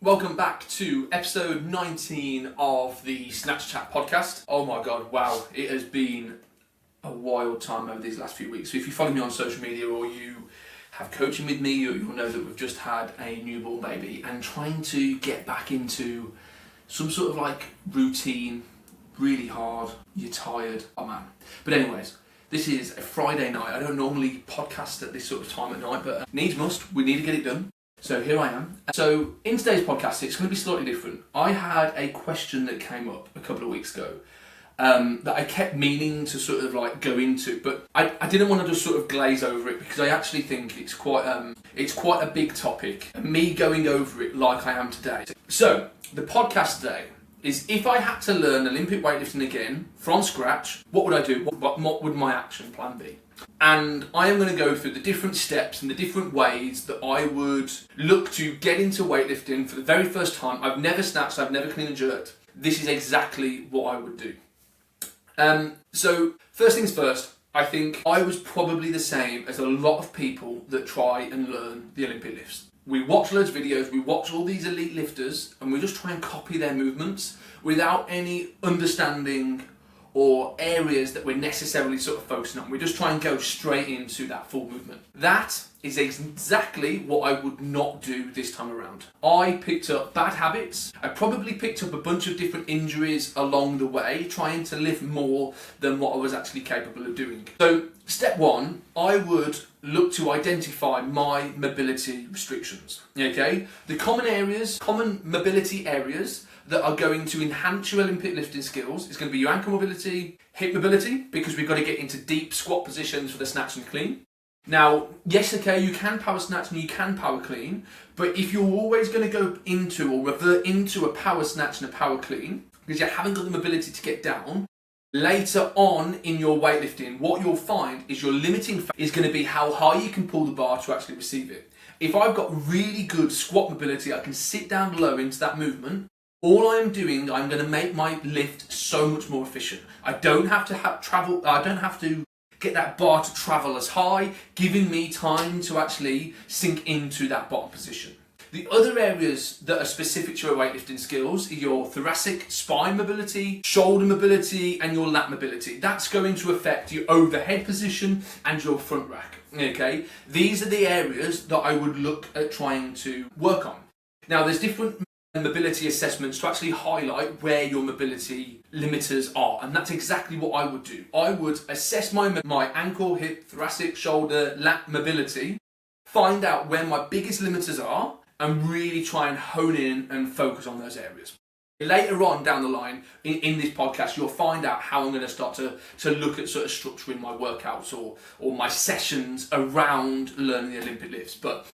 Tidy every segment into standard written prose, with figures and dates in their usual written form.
Welcome back to episode 19 of the Snatch Chat Podcast. Oh my god, wow, it has been a wild time over these last few weeks. So if you follow me on social media or you have coaching with me, you'll know that we've just had a newborn baby and trying to get back into some sort of like routine, really hard, you're tired, oh man. But anyways, this is a Friday night. I don't normally podcast at this sort of time at night, but needs must, we need to get it done. So here I am. So in today's podcast, it's going to be slightly different. I had a question that came up a couple of weeks ago that I kept meaning to sort of like go into, but I didn't want to just sort of glaze over it because I actually think it's quite a big topic. And me going over it like I am today. So the podcast today is if I had to learn Olympic weightlifting again from scratch, what would I do? What would my action plan be? And I am going to go through the different steps and the different ways that I would look to get into weightlifting for the very first time. I've never snatched, I've never clean and jerked. This is exactly what I would do. So first things first, I think I was probably the same as a lot of people that try and learn the Olympic lifts. We watch loads of videos, we watch all these elite lifters and we just try and copy their movements without any understanding or areas that we're necessarily sort of focusing on. We just try and go straight into that full movement. That is exactly what I would not do this time around. I picked up bad habits. I probably picked up a bunch of different injuries along the way, trying to lift more than what I was actually capable of doing. So step one, I would look to identify my mobility restrictions. Okay? The common mobility areas that are going to enhance your Olympic lifting skills is going to be your ankle mobility, hip mobility, because we've got to get into deep squat positions for the snatch and clean. Now, yes, okay, you can power snatch and you can power clean, but if you're always going to go into or revert into a power snatch and a power clean, because you haven't got the mobility to get down, later on in your weightlifting, what you'll find is your limiting factor is going to be how high you can pull the bar to actually receive it. If I've got really good squat mobility, I can sit down low into that movement. All I'm doing, I'm going to make my lift so much more efficient. I don't have to get that bar to travel as high, giving me time to actually sink into that bottom position. The other areas that are specific to your weightlifting skills are your thoracic spine mobility, shoulder mobility, and your lat mobility. That's going to affect your overhead position and your front rack. Okay, these are the areas that I would look at trying to work on. Now, there's different mobility assessments to actually highlight where your mobility limiters are, and that's exactly what I would do. I would assess my ankle, hip, thoracic, shoulder, lat mobility, find out where my biggest limiters are, and really try and hone in and focus on those areas. Later on down the line in this podcast, you'll find out how I'm going to start to look at sort of structuring my workouts or my sessions around learning the Olympic lifts. But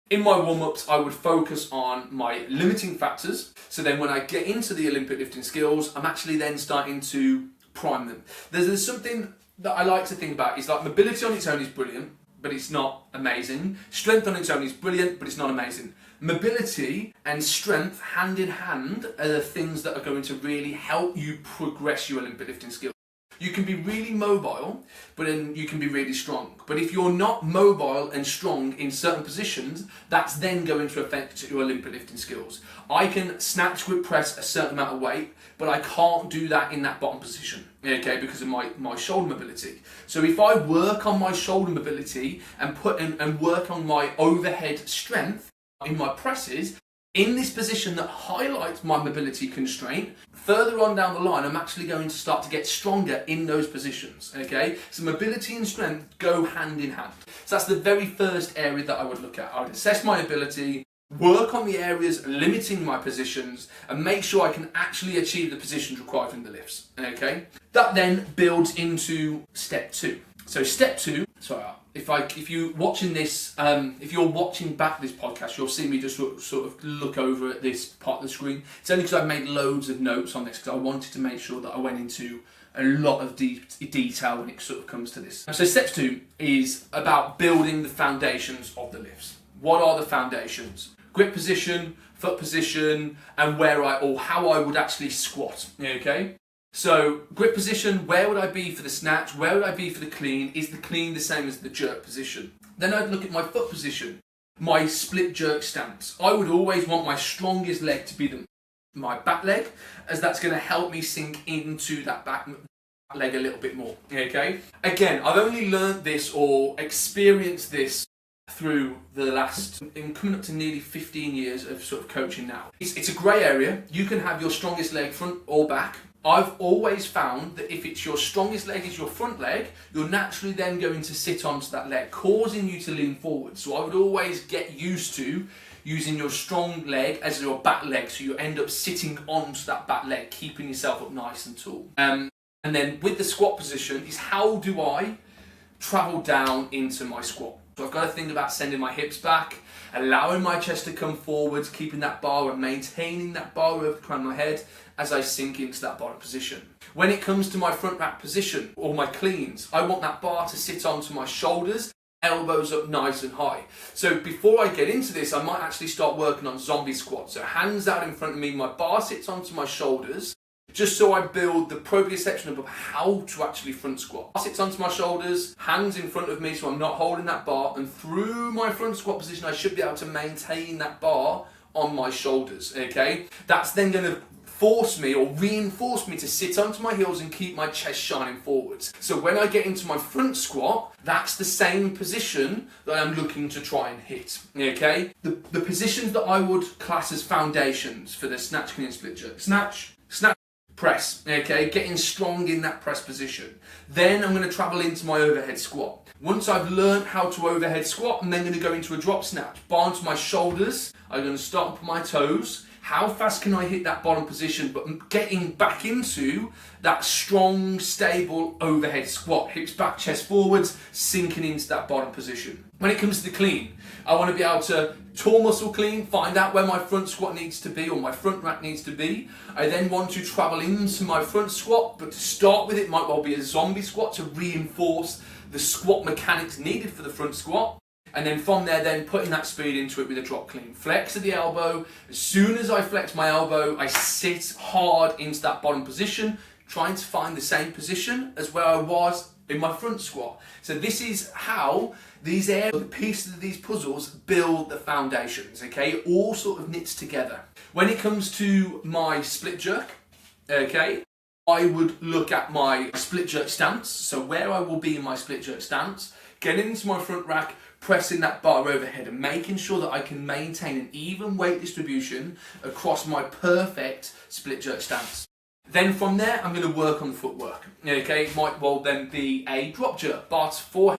in my warm-ups, I would focus on my limiting factors. So then when I get into the Olympic lifting skills, I'm actually then starting to prime them. There's something that I like to think about is like mobility on its own is brilliant, but it's not amazing. Strength on its own is brilliant, but it's not amazing. Mobility and strength hand in hand are the things that are going to really help you progress your Olympic lifting skills. You can be really mobile, but then you can be really strong. But if you're not mobile and strong in certain positions, that's then going to affect your Olympic lifting skills. I can snatch, grip, press a certain amount of weight, but I can't do that in that bottom position, okay, because of my shoulder mobility. So if I work on my shoulder mobility and work on my overhead strength in my presses, in this position that highlights my mobility constraint, further on down the line, I'm actually going to start to get stronger in those positions, okay? So mobility and strength go hand in hand. So that's the very first area that I would look at. I would assess my ability, work on the areas limiting my positions, and make sure I can actually achieve the positions required from the lifts, okay? That then builds into step two. So step two, if you're watching this, if you're watching back this podcast, you'll see me just sort of look over at this part of the screen. It's only because I've made loads of notes on this because I wanted to make sure that I went into a lot of detail when it sort of comes to this. So step two is about building the foundations of the lifts. What are the foundations? Grip position, foot position, and how I would actually squat, okay? So grip position, where would I be for the snatch? Where would I be for the clean? Is the clean the same as the jerk position? Then I'd look at my foot position. my split jerk stance. I would always want my strongest leg to be my back leg, as that's going to help me sink into that back leg a little bit more. Okay? Again, I've only learned this or experienced this through the last, coming up to nearly 15 years of sort of coaching now. It's a grey area. You can have your strongest leg front or back. I've always found that if it's your strongest leg is your front leg, you're naturally then going to sit onto that leg, causing you to lean forward. So I would always get used to using your strong leg as your back leg, so you end up sitting onto that back leg, keeping yourself up nice and tall. And then with the squat position is, how do I travel down into my squat? So I've got to think about sending my hips back, allowing my chest to come forwards, keeping that bar and maintaining that bar over the crown of my head as I sink into that bottom position. When it comes to my front rack position or my cleans, I want that bar to sit onto my shoulders, elbows up nice and high. So before I get into this, I might actually start working on zombie squats. So hands out in front of me, my bar sits onto my shoulders, just so I build the proprioception of how to actually front squat. Bar sits onto my shoulders, hands in front of me so I'm not holding that bar, and through my front squat position I should be able to maintain that bar on my shoulders, okay? That's then going to force me or reinforce me to sit onto my heels and keep my chest shining forwards. So when I get into my front squat, that's the same position that I'm looking to try and hit, okay? The positions that I would class as foundations for the snatch, clean, split jerk. Snatch, press, okay? Getting strong in that press position. Then I'm going to travel into my overhead squat. Once I've learned how to overhead squat, I'm then going to go into a drop snatch. Bar onto my shoulders, I'm going to start up my toes. How fast can I hit that bottom position, but getting back into that strong, stable overhead squat. Hips back, chest forwards, sinking into that bottom position. When it comes to the clean, I want to be able to tall muscle clean, find out where my front squat needs to be or my front rack needs to be. I then want to travel into my front squat, but to start with it might well be a zombie squat to reinforce the squat mechanics needed for the front squat. And then from there, then putting that speed into it with a drop clean. Flex at the elbow. As soon as I flex my elbow, I sit hard into that bottom position, trying to find the same position as where I was in my front squat. So this is how these the pieces of these puzzles build the foundations, okay? It all sort of knits together. When it comes to my split jerk, okay, I would look at my split jerk stance. So where I will be in my split jerk stance, getting into my front rack, pressing that bar overhead and making sure that I can maintain an even weight distribution across my perfect split jerk stance. Then from there, I'm going to work on the footwork. Okay, it might well then be a drop jerk, bar to forehead.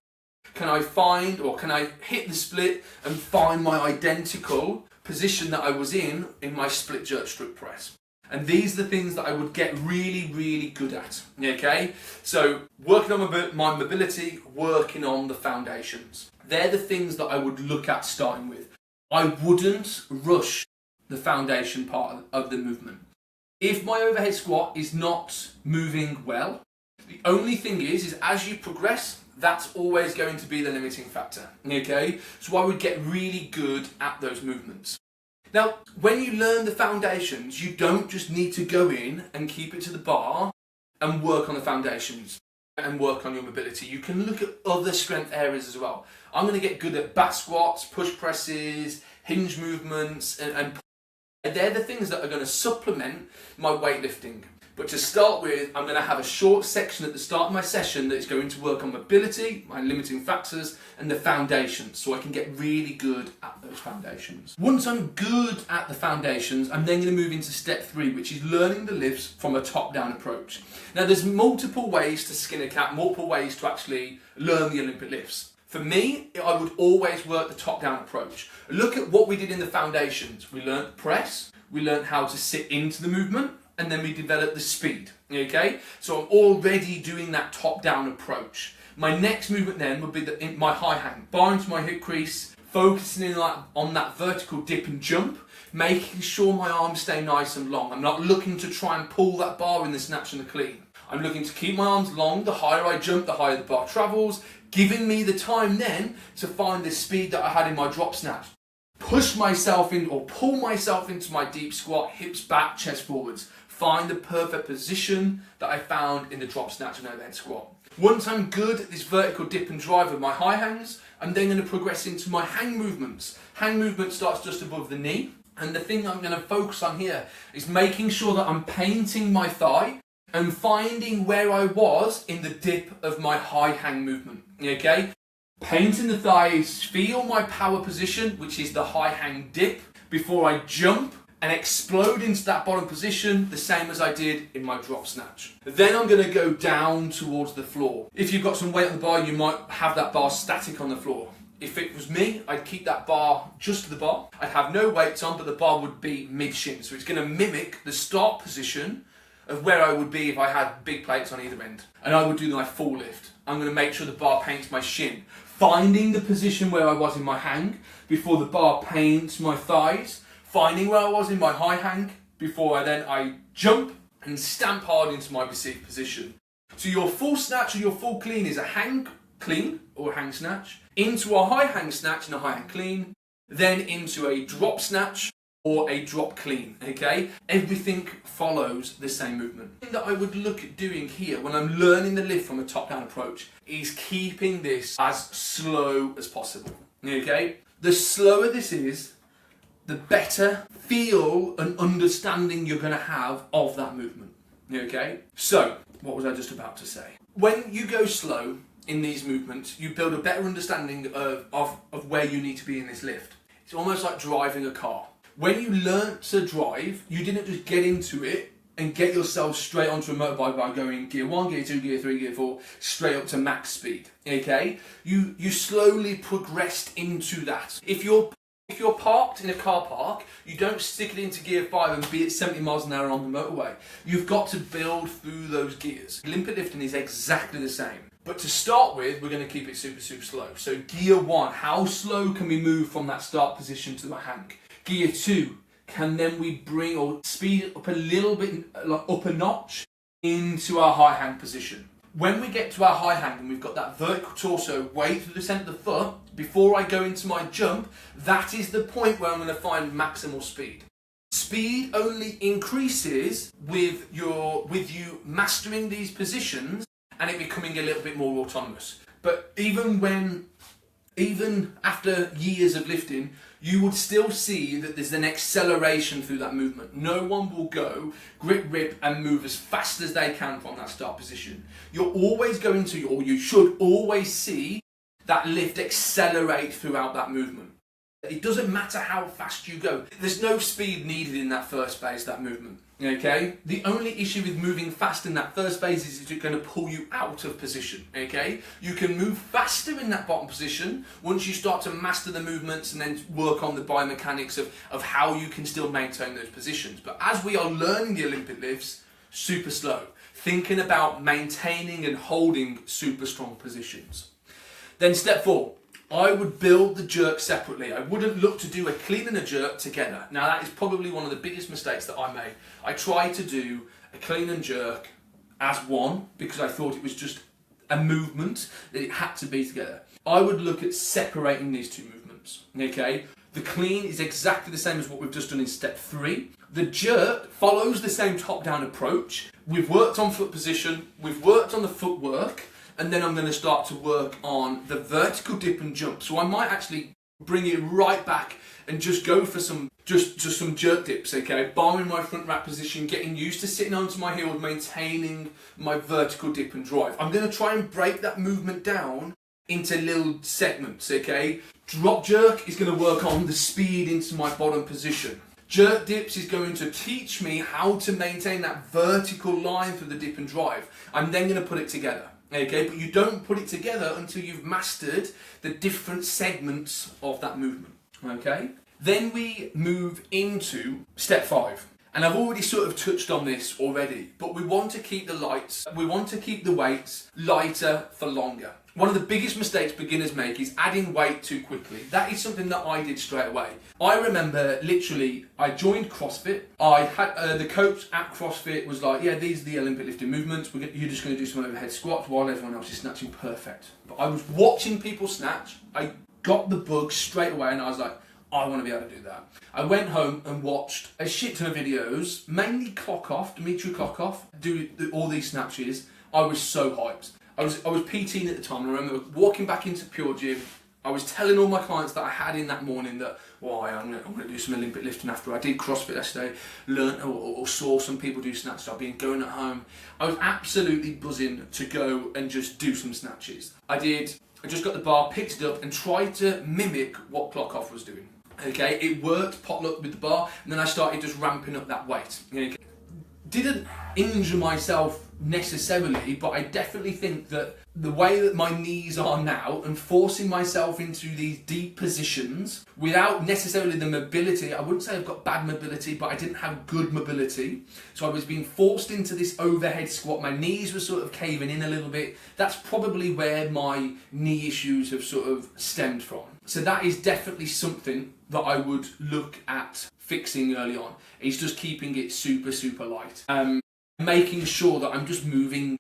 Can I find, or can I hit the split and find my identical position that I was in my split jerk strict press? And these are the things that I would get really, really good at, okay? So working on my mobility, working on the foundations. They're the things that I would look at starting with. I wouldn't rush the foundation part of the movement. If my overhead squat is not moving well, the only thing is as you progress, that's always going to be the limiting factor, okay? So I would get really good at those movements. Now, when you learn the foundations, you don't just need to go in and keep it to the bar and work on the foundations and work on your mobility. You can look at other strength areas as well. I'm going to get good at back squats, push presses, hinge movements, and they're the things that are going to supplement my weightlifting. But to start with, I'm going to have a short section at the start of my session that is going to work on mobility, my limiting factors, and the foundations, so I can get really good at those foundations. Once I'm good at the foundations, I'm then going to move into step 3, which is learning the lifts from a top-down approach. Now, there's multiple ways to skin a cat, multiple ways to actually learn the Olympic lifts. For me, I would always work the top-down approach. Look at what we did in the foundations. We learned press, we learned how to sit into the movement, and then we developed the speed, okay? So I'm already doing that top-down approach. My next movement then would be my high hang, bar into my hip crease, focusing on that vertical dip and jump, making sure my arms stay nice and long. I'm not looking to try and pull that bar in the snatch and the clean. I'm looking to keep my arms long. The higher I jump, the higher the bar travels, giving me the time then to find the speed that I had in my drop snatch. Push myself in or pull myself into my deep squat, hips back, chest forwards. Find the perfect position that I found in the drop snatch and overhead squat. Once I'm good at this vertical dip and drive with my high hangs, I'm then going to progress into my hang movements. Hang movement starts just above the knee. And the thing I'm going to focus on here is making sure that I'm painting my thigh and finding where I was in the dip of my high hang movement. Okay? Painting the thighs, feel my power position, which is the high hang dip, before I jump and explode into that bottom position, the same as I did in my drop snatch. Then I'm going to go down towards the floor. If you've got some weight on the bar, you might have that bar static on the floor. If it was me, I'd keep that bar just to the bar. I'd have no weights on, but the bar would be mid-shin. So it's going to mimic the start position of where I would be if I had big plates on either end. And I would do my full lift. I'm going to make sure the bar paints my shin. Finding the position where I was in my hang before the bar paints my thighs. Finding where I was in my high hang before I jump and stamp hard into my received position. So your full snatch or your full clean is a hang clean or a hang snatch, into a high hang snatch and a high hang clean, then into a drop snatch or a drop clean, okay? Everything follows the same movement. The thing that I would look at doing here when I'm learning the lift from a top-down approach is keeping this as slow as possible, okay? The slower this is, the better feel and understanding you're going to have of that movement, okay? So, what was I just about to say? When you go slow in these movements, you build a better understanding of where you need to be in this lift. It's almost like driving a car. When you learnt to drive, you didn't just get into it and get yourself straight onto a motorbike by going gear 1, gear 2, gear 3, gear 4, straight up to max speed, okay? You slowly progressed into that. If you're parked in a car park, you don't stick it into gear 5 and be at 70 miles an hour on the motorway. You've got to build through those gears. Olympic lifting is exactly the same. But to start with, we're going to keep it super, super slow. So gear 1, how slow can we move from that start position to the hang? Gear 2, can then we bring or speed it up a little bit, up a notch into our high hang position? When we get to our high hang and we've got that vertical torso weight through the centre of the foot, before I go into my jump, that is the point where I'm going to find maximal speed. Speed only increases with you mastering these positions and it becoming a little bit more autonomous. But even after years of lifting, you would still see that there's an acceleration through that movement. No one will go, grip, rip, and move as fast as they can from that start position. You're always going to, or you should always see that lift accelerate throughout that movement. It doesn't matter how fast you go. There's no speed needed in that first phase, that movement. Okay? The only issue with moving fast in that first phase is it's going to pull you out of position. Okay? You can move faster in that bottom position once you start to master the movements and then work on the biomechanics of how you can still maintain those positions. But as we are learning the Olympic lifts, super slow. Thinking about maintaining and holding super strong positions. Then step 4. I would build the jerk separately. I wouldn't look to do a clean and a jerk together. Now that is probably one of the biggest mistakes that I made. I tried to do a clean and jerk as one because I thought it was just a movement that it had to be together. I would look at separating these two movements, okay? The clean is exactly the same as what we've just done in step 3. The jerk follows the same top-down approach. We've worked on foot position, we've worked on the footwork, and then I'm going to start to work on the vertical dip and jump. So I might actually bring it right back and just go for some jerk dips, okay? Bar in my front rack position, getting used to sitting onto my heels, maintaining my vertical dip and drive. I'm going to try and break that movement down into little segments, okay? Drop jerk is going to work on the speed into my bottom position. Jerk dips is going to teach me how to maintain that vertical line through the dip and drive. I'm then going to put it together. Okay, but you don't put it together until you've mastered the different segments of that movement. Okay? Then we move into step 5. And I've already sort of touched on this already, but we want to keep the weights lighter for longer. One of the biggest mistakes beginners make is adding weight too quickly. That is something that I did straight away. I remember literally, I joined CrossFit. I had the coach at CrossFit was like, yeah, these are the Olympic lifting movements. You're just going to do some overhead squats while everyone else is snatching. Perfect. But I was watching people snatch. I got the bug straight away and I was like, I want to be able to do that. I went home and watched a shit ton of videos, mainly Dmitry Klokov, do all these snatches. I was so hyped. I was PTing at the time, and I remember walking back into Pure Gym, I was telling all my clients that I had in that morning that, well, I'm going to do some Olympic lifting after. I did CrossFit yesterday, learned or saw some people do snatches. I've been going at home. I was absolutely buzzing to go and just do some snatches. I just got the bar, picked it up and tried to mimic what Clockoff was doing. Okay, it worked, potluck with the bar, and then I started just ramping up that weight. Okay. Didn't injure myself necessarily, but I definitely think that the way that my knees are now and forcing myself into these deep positions without necessarily the mobility, I wouldn't say I've got bad mobility, but I didn't have good mobility. So I was being forced into this overhead squat. My knees were sort of caving in a little bit. That's probably where my knee issues have sort of stemmed from. So that is definitely something that I would look at fixing early on. Is just keeping it super, super light. Making sure that I'm just moving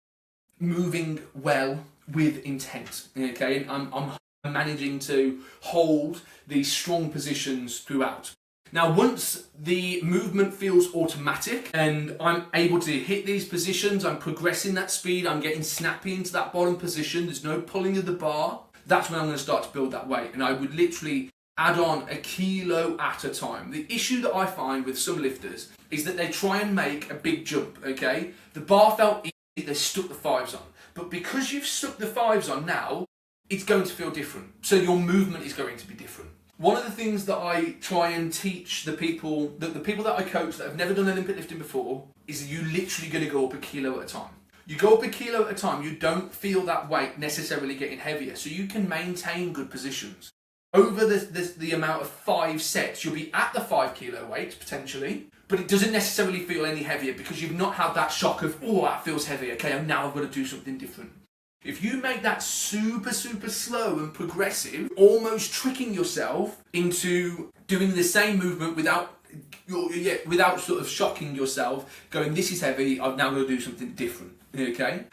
well with intent. Okay, and I'm managing to hold these strong positions throughout. Now, once the movement feels automatic and I'm able to hit these positions, I'm progressing that speed, I'm getting snappy into that bottom position, there's no pulling of the bar, that's when I'm going to start to build that weight. And I would literally add on 1 kilo at a time. The issue that I find with some lifters is that they try and make a big jump, okay? The bar felt easy, they stuck the 5s on. But because you've stuck the 5s on now, it's going to feel different. So your movement is going to be different. One of the things that I try and teach the people that I coach that have never done Olympic lifting before is that you're literally going to go up 1 kilo at a time. You go up 1 kilo at a time, you don't feel that weight necessarily getting heavier, so you can maintain good positions. Over the amount of 5 sets, you'll be at the 5 kilo weight potentially, but it doesn't necessarily feel any heavier because you've not had that shock of, oh, that feels heavy, okay, now I've got to do something different. If you make that super, super slow and progressive, almost tricking yourself into doing the same movement without sort of shocking yourself, going, this is heavy, I've now got to do something different, okay?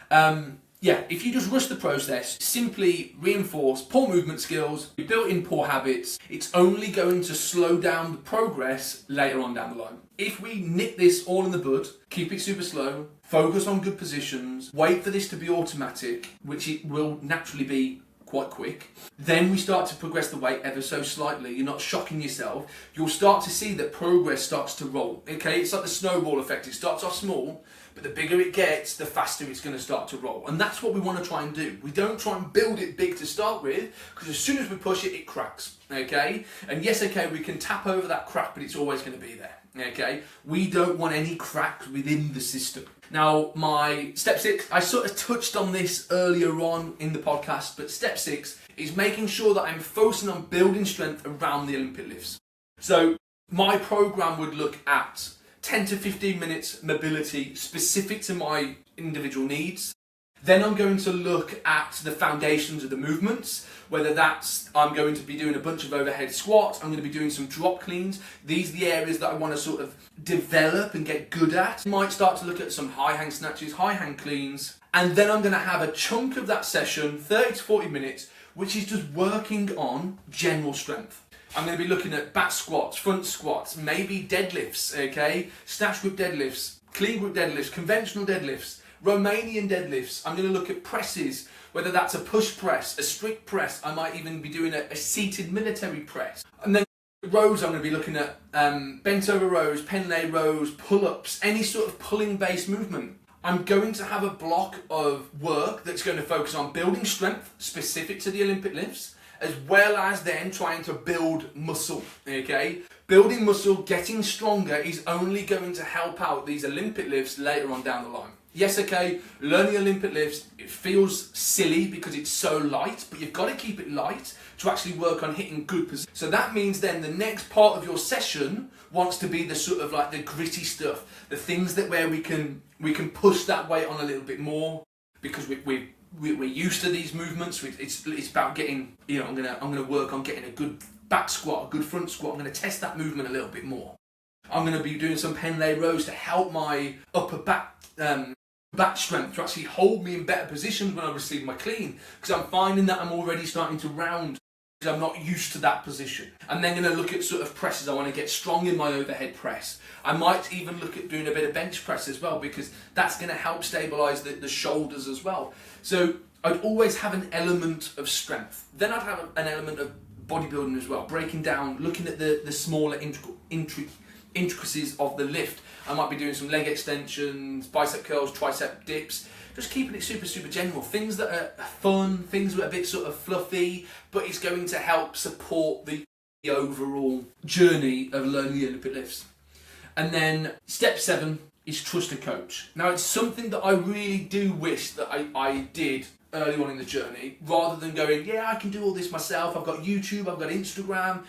If you just rush the process, simply reinforce poor movement skills, built-in poor habits, it's only going to slow down the progress later on down the line. If we nip this all in the bud, keep it super slow, focus on good positions, wait for this to be automatic, which it will naturally be quite quick, then we start to progress the weight ever so slightly. You're not shocking yourself. You'll start to see that progress starts to roll. Okay, it's like the snowball effect. It starts off small, but the bigger it gets, the faster it's going to start to roll. And that's what we want to try and do. We don't try and build it big to start with, because as soon as we push it, it cracks. Okay? And yes, okay, we can tap over that crack, but it's always going to be there. Okay? We don't want any cracks within the system. Now, my step 6, I sort of touched on this earlier on in the podcast, but step 6 is making sure that I'm focusing on building strength around the Olympic lifts. So my program would look at 10 to 15 minutes mobility specific to my individual needs. Then I'm going to look at the foundations of the movements, whether that's I'm going to be doing a bunch of overhead squats, I'm going to be doing some drop cleans. These are the areas that I want to sort of develop and get good at. I might start to look at some high hang snatches, high hang cleans, and then I'm going to have a chunk of that session, 30 to 40 minutes, which is just working on general strength. I'm going to be looking at back squats, front squats, maybe deadlifts, okay? Snatch grip deadlifts, clean grip deadlifts, conventional deadlifts, Romanian deadlifts. I'm going to look at presses, whether that's a push press, a strict press. I might even be doing a seated military press. And then rows, I'm going to be looking at bent over rows, pen lay rows, pull-ups, any sort of pulling based movement. I'm going to have a block of work that's going to focus on building strength specific to the Olympic lifts, as well as then trying to build muscle, okay? Building muscle, getting stronger is only going to help out these Olympic lifts later on down the line. Yes, okay, learning Olympic lifts, it feels silly because it's so light, but you've got to keep it light to actually work on hitting good positions. So that means then the next part of your session wants to be the sort of like the gritty stuff, the things that where we can push that weight on a little bit more because we're used to these movements. It's about getting, you know, I'm gonna work on getting a good back squat, a good front squat. I'm gonna test that movement a little bit more. I'm gonna be doing some pen lay rows to help my upper back strength to actually hold me in better positions when I receive my clean, because I'm finding that I'm already starting to round I'm not used to that position. I'm then going to look at sort of presses. I want to get strong in my overhead press. I might even look at doing a bit of bench press as well, because that's going to help stabilise the shoulders as well. So I'd always have an element of strength. Then I'd have an element of bodybuilding as well, breaking down, looking at the smaller intricacies of the lift. I might be doing some leg extensions, bicep curls, tricep dips, just keeping it super, super general. Things that are fun, things that are a bit sort of fluffy, but it's going to help support the overall journey of learning the Olympic lifts. And then step 7 is trust a coach. Now, it's something that I really do wish that I did early on in the journey, rather than going, yeah, I can do all this myself. I've got YouTube, I've got Instagram.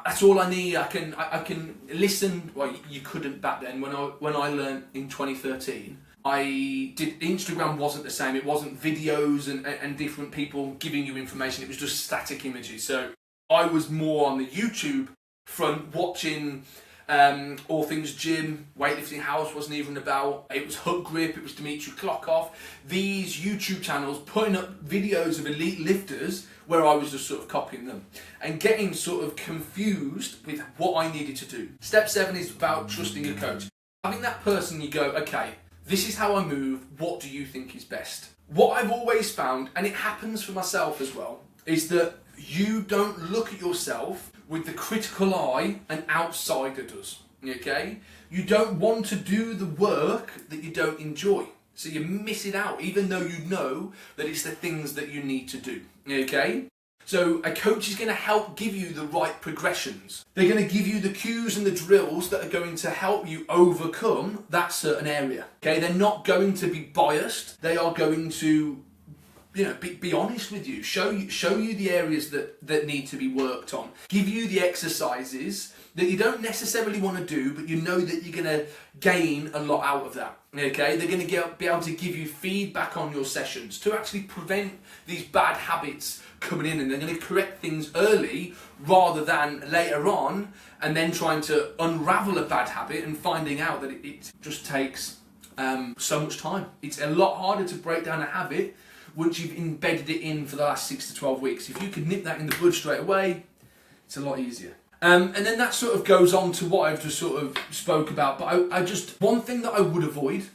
That's all I need. I can listen. Well, you couldn't back then. When I learned in 2013, Instagram wasn't the same. It wasn't videos and different people giving you information. It was just static images. So I was more on the YouTube front, watching all things gym. Weightlifting House wasn't even about. It was Hook Grip. It was Dimitri Klokov. These YouTube channels putting up videos of elite lifters where I was just sort of copying them and getting sort of confused with what I needed to do. Step 7 is about trusting a coach. Having that person you go, okay, this is how I move. What do you think is best? What I've always found, and it happens for myself as well, is that you don't look at yourself with the critical eye an outsider does, okay? You don't want to do the work that you don't enjoy. So you miss it out, even though you know that it's the things that you need to do, okay? So a coach is going to help give you the right progressions. They're going to give you the cues and the drills that are going to help you overcome that certain area, okay? They're not going to be biased. They are going to, be honest with you, show you the areas that need to be worked on, give you the exercises that you don't necessarily want to do, but you know that you're going to gain a lot out of that, okay? They're going to be able to give you feedback on your sessions to actually prevent these bad habits coming in, and they're going to correct things early rather than later on, and then trying to unravel a bad habit and finding out that it just takes so much time. It's a lot harder to break down a habit once you've embedded it in for the last 6 to 12 weeks. If you can nip that in the bud straight away, it's a lot easier. And then that sort of goes on to what I've just sort of spoke about. But one thing that I would avoid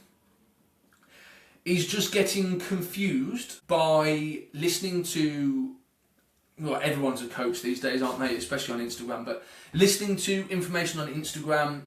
is just getting confused by listening to, well, everyone's a coach these days, aren't they? Especially on Instagram. But listening to information on Instagram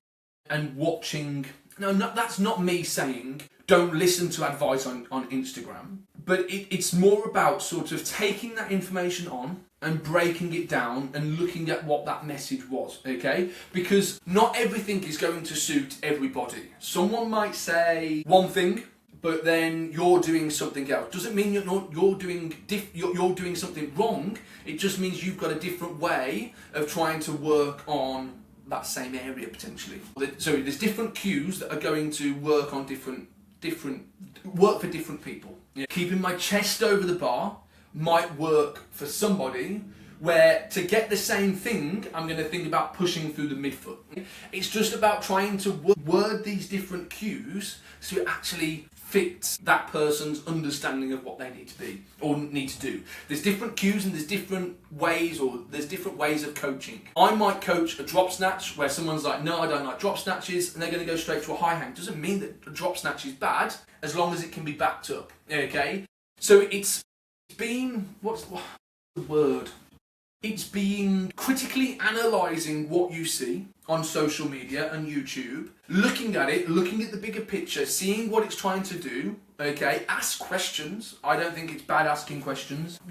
and watching, that's not me saying don't listen to advice on Instagram. But it's more about sort of taking that information on and breaking it down and looking at what that message was, okay? Because not everything is going to suit everybody. Someone might say one thing, but then you're doing something else. Doesn't mean you're doing something wrong. It just means you've got a different way of trying to work on that same area potentially. So there's different cues that are going to work on work for different people. Yeah. Keeping my chest over the bar might work for somebody, where to get the same thing, I'm going to think about pushing through the midfoot. It's just about trying to word these different cues so it actually fits that person's understanding of what they need to be or need to do. There's different cues and there's different ways of coaching. I might coach a drop snatch where someone's like, no, I don't like drop snatches, and they're going to go straight to a high hang. Doesn't mean that a drop snatch is bad as long as it can be backed up, okay? So it's been, what's the word? It's being critically analysing what you see on social media and YouTube, looking at it, looking at the bigger picture, seeing what it's trying to do, okay? Ask questions. I don't think it's bad asking questions.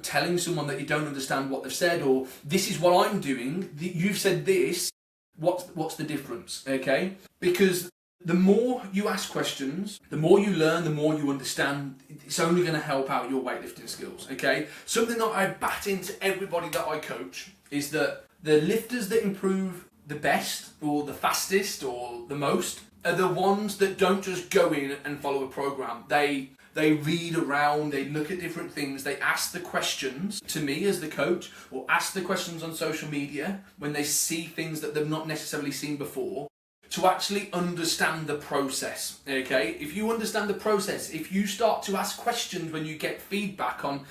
Telling someone that you don't understand what they've said, or this is what I'm doing, you've said this, what's the difference, okay? Because the more you ask questions, the more you learn, the more you understand. It's only going to help out your weightlifting skills, okay? Something that I bat into everybody that I coach is that the lifters that improve the best or the fastest or the most are the ones that don't just go in and follow a program. They read around, they look at different things, they ask the questions to me as the coach, or ask the questions on social media when they see things that they've not necessarily seen before, to actually understand the process, okay? If you understand the process, if you start to ask questions when you get feedback on,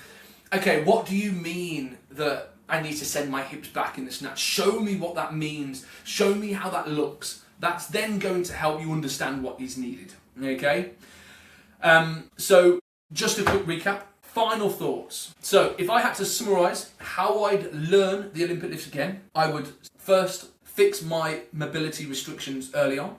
okay, what do you mean that I need to send my hips back in the snatch. Show me what that means. Show me how that looks. That's then going to help you understand what is needed. Okay? So just a quick recap. Final thoughts. So if I had to summarise how I'd learn the Olympic lifts again, I would first fix my mobility restrictions early on.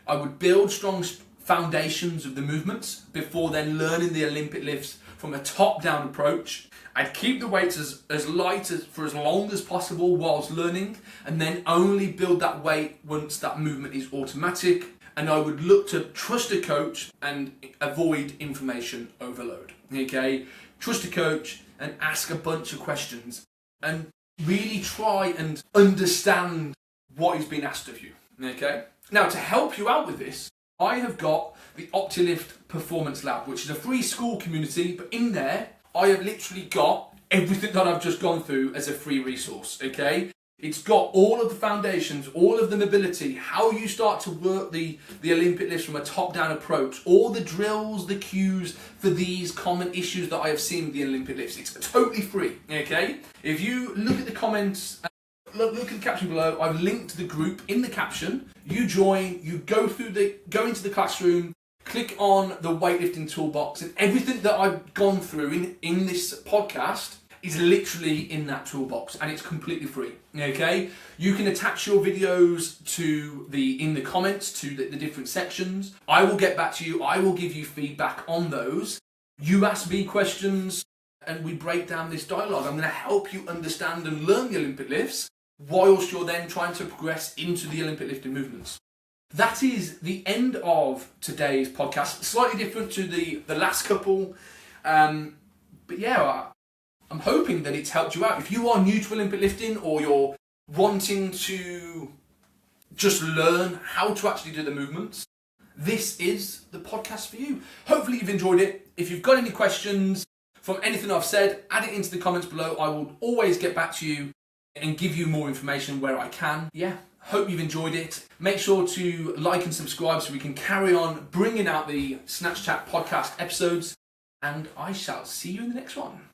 I would build strong foundations of the movements before then learning the Olympic lifts from a top-down approach. I'd keep the weights as light for as long as possible whilst learning, and then only build that weight once that movement is automatic. And I would look to trust a coach and avoid information overload. Okay? Trust a coach and ask a bunch of questions and really try and understand what is being asked of you. Okay? Now, to help you out with this, I have got the Optilift Performance Lab, which is a free school community, but in there, I have literally got everything that I've just gone through as a free resource, okay? It's got all of the foundations, all of the mobility, how you start to work the Olympic lifts from a top-down approach, all the drills, the cues for these common issues that I have seen with the Olympic lifts. It's totally free, okay? If you look at the comments, look at the caption below, I've linked the group in the caption. You join, you go into the classroom, click on the weightlifting toolbox, and everything that I've gone through in this podcast is literally in that toolbox, and it's completely free. Okay, you can attach your videos in the comments to the different sections. I will get back to you. I will give you feedback on those. You ask me questions, and we break down this dialogue. I'm going to help you understand and learn the Olympic lifts, whilst you're then trying to progress into the Olympic lifting movements. That is the end of today's podcast. Slightly different to the last couple. But yeah, I'm hoping that it's helped you out. If you are new to Olympic lifting or you're wanting to just learn how to actually do the movements, this is the podcast for you. Hopefully you've enjoyed it. If you've got any questions from anything I've said, add it into the comments below. I will always get back to you and give you more information where I can. Yeah, hope you've enjoyed it. Make sure to like and subscribe so we can carry on bringing out the Snatch Chat podcast episodes. And I shall see you in the next one.